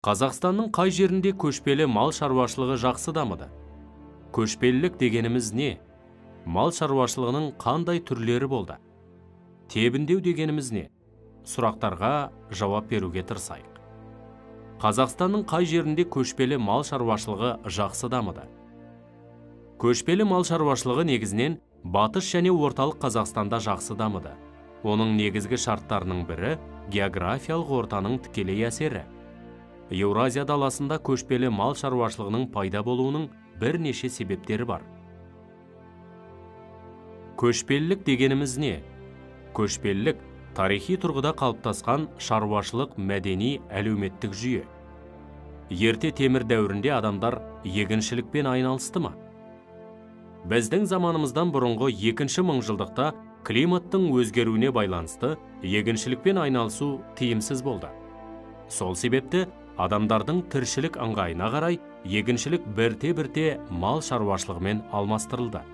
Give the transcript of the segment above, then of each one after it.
Қазақстанның қай жерінде көшпелі мал шаруашылығы жақсы дамыды? Көшпелілік дегеніміз не? Мал шаруашылығының қандай түрлері болды? Тебіндеу дегеніміз не? Сұрақтарға жауап беруге тырысайық. Қазақстанның қай жерінде көшпелі мал шаруашылығы жақсы дамыды? Көшпелі мал шаруашылығы негізінен батыс және орталық Қазақстанда жақсы дамыды. Оның негізгі шарттарының бірі географиялық ортаның тікелей әсері. Еуразия даласында көшпелі мал шаруашылығының пайда болуының бірнеше себептері бар. Көшпелілік дегеніміз не? Көшпелілік тарихи тұрғыда қалыптасқан шаруашылық мәдени әлеуметтік жүйе. Ерте темір дәуірінде адамдар егіншілікпен айналысты ма? Біздің заманымыздан бұрынғы 2-ші мыңжылдықта климаттың өзгеруіне байланысты егіншілікпен айналысу тиімсіз болды. Сол себепті адамдардың тіршілік ыңғайына қарай егіншілік бірте-бірте мал шаруашылығымен алмастырылды.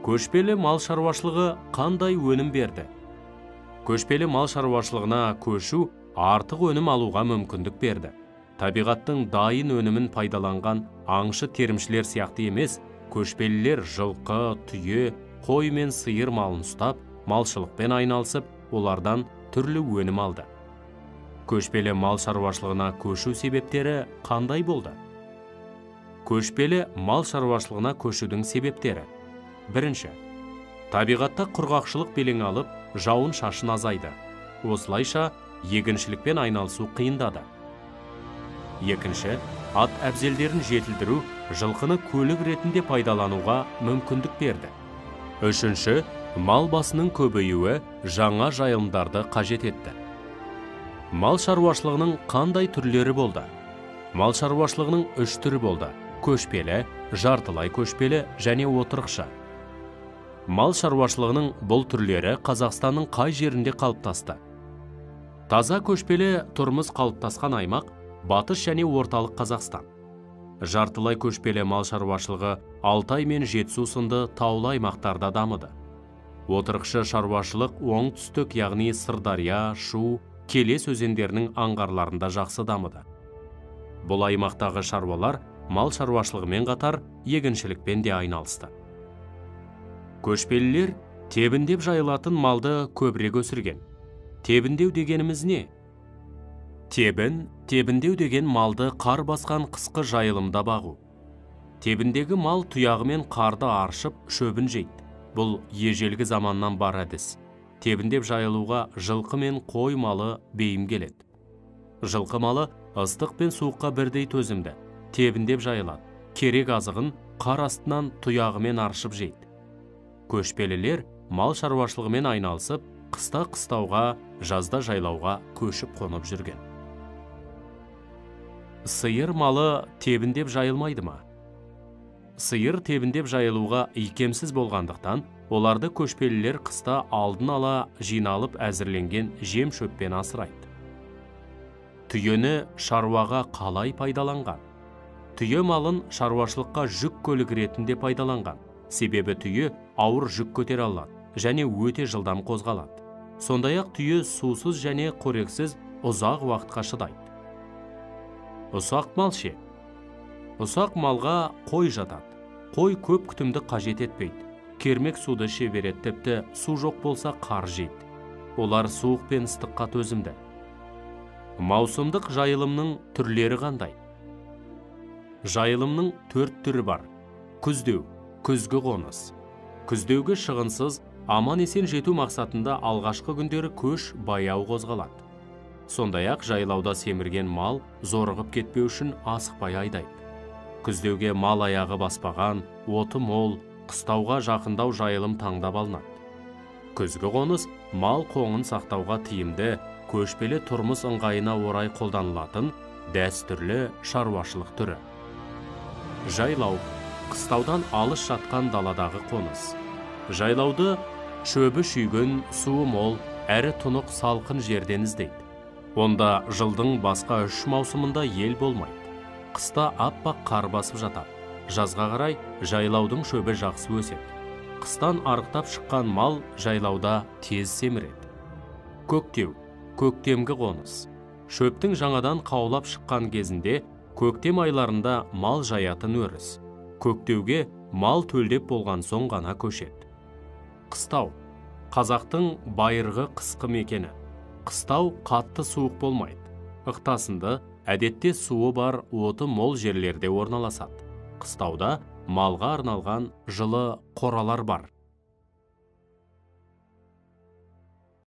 Көшпелі мал шаруашылығы қандай өнім берді? Көшпелі мал шаруашылығына көшу артық өнім алуға мүмкіндік берді. Табиғаттың дайын өнімін пайдаланған аңшы терімшілер сияқты емес, көшпелілер жылқы, түйе, қой мен сиыр малын ұстап, малшылықпен айналысып, олардан түрлі өнім алды. Көшпелі мал шаруашылығына көшу себептері қандай болды? Көшпелі мал шаруашылығына көшудің себептері. Бірінші, табиғатта құрғақшылық белең алып, жауын шашын азайды. Осылайша, егіншілікпен айналысу қиындады. Екінші, ат әбзелдерін жетілдіру жылқыны көлік ретінде пайдалануға мүмкіндік берді. Үшінші, мал басының көбеюі жаңа жайылымдарды қажет етті. Мал шаруашылығының қандай түрлері болды? Мал шаруашылығының 3 түрі болды: көшпелі, жартылай көшпелі және отырықшы. Мал шаруашылығының бұл түрлері Қазақстанның қай жерінде қалыптасты? Таза көшпелі тұрмыс қалыптасқан аймақ батыс және орталық Қазақстан. Жартылай көшпелі мал шаруашылығы Алтай мен Жетісу сынды таулы аймақтарда дамыды. Отырықшы шаруашылық оңтүстік, яғни Сырдария, Шу, Келес өзендерінің аңғарларында жақсы дамыды. Бұл аймақтағы шаруалар мал шаруашылығымен қатар егіншілікпен де айналысты. Көшпелілер тебіндеп жайылатын малды көбірек өсірген. Тебіндеу дегеніміз не? Тебіндеу деген малды қар басқан қысқы жайылымда бағу. Тебіндегі мал тұяғымен қарды аршып, шөбін жейді. Бұл ежелгі заманнан бар әдіс. Тебіндеп жайылуға жылқы мен қой малы бейім келеді. Жылқы малы ыстық пен суыққа бірдей төзімді. Тебіндеп жайылады. Керек азығын қар астынан тұяғымен аршып жейді. Көшпелілер мал шаруашылығымен айналысып, қыста қыстауға, жазда жайлауға көшіп қонып жүрген. Сиыр малы тебіндеп жайылмайды ма? Сиыр тебіндеп жайылуға икемсіз болғандықтан, оларды көшпелілер қыста алдын ала жиналып әзірленген жем шөппен асырайды. Түйені шаруаға қалай пайдаланған? Түйе малын шаруашылыққа жүк көлік ретінде пайдаланған. Себебі түйе ауыр жүк көтере алады және өте жылдам қозғалады. Сондай-ақ түйе сусыз және қорексіз ұзақ уақытқа шыдайды. Ұсақ мал ше? Ұсақ малға қой жатады. Қой көп күтімді қажет етпейді. Кермек суды іше береді, тіпті су жоқ болса қар жейді. Олар суық пен ыстыққа төзімді. Маусымдық жайылымның түрлері қандай? Жайылымның 4 түрі бар. Күздеу, күзгі қоныс. Күздеуге шығынсыз, аман есен жету мақсатында алғашқы күндері көш баяу қозғалады. Сондай-ақ жайлауда семірген мал зорығып кетпеу үшін асықпай айдайды. Күздеуге мал аяғы баспаған, оты мол, қыстауға жақындау жайылым таңдап алынады. Күзгі қоныс мал қоңын сақтауға тиімді, көшпелі тұрмыс ыңғайына орай қолданылатын дәстүрлі шаруашылық түрі. Жайлау қыстаудан алыс жатқан даладағы қоныс. Жайлауды шөбі шүйген, суы мол, әрі тұнық салқын жерден іздейді. Онда жылдың басқа 3 маусымында ел болмайды. Қыста аппақ қар басып жатады. Жазға қарай жайлаудың шөбі жақсы өседі. Қыстан арықтап шыққан мал жайлауда тез семіреді. Көктеу, көктемгі қоныс. Шөптің жаңадан қаулап шыққан кезінде көктем айларында мал жаятын өріс. Көктеуге мал төлдеп болған соң ғана көшеді. Қыстау. Қазақтың байырғы қысқы мекені. Қыстау қатты суық болмайды. Ықтасынды, әдетте суы бар, оты мол жерлерде орналасады. Қыстауда малға арналған жылы қоралар бар.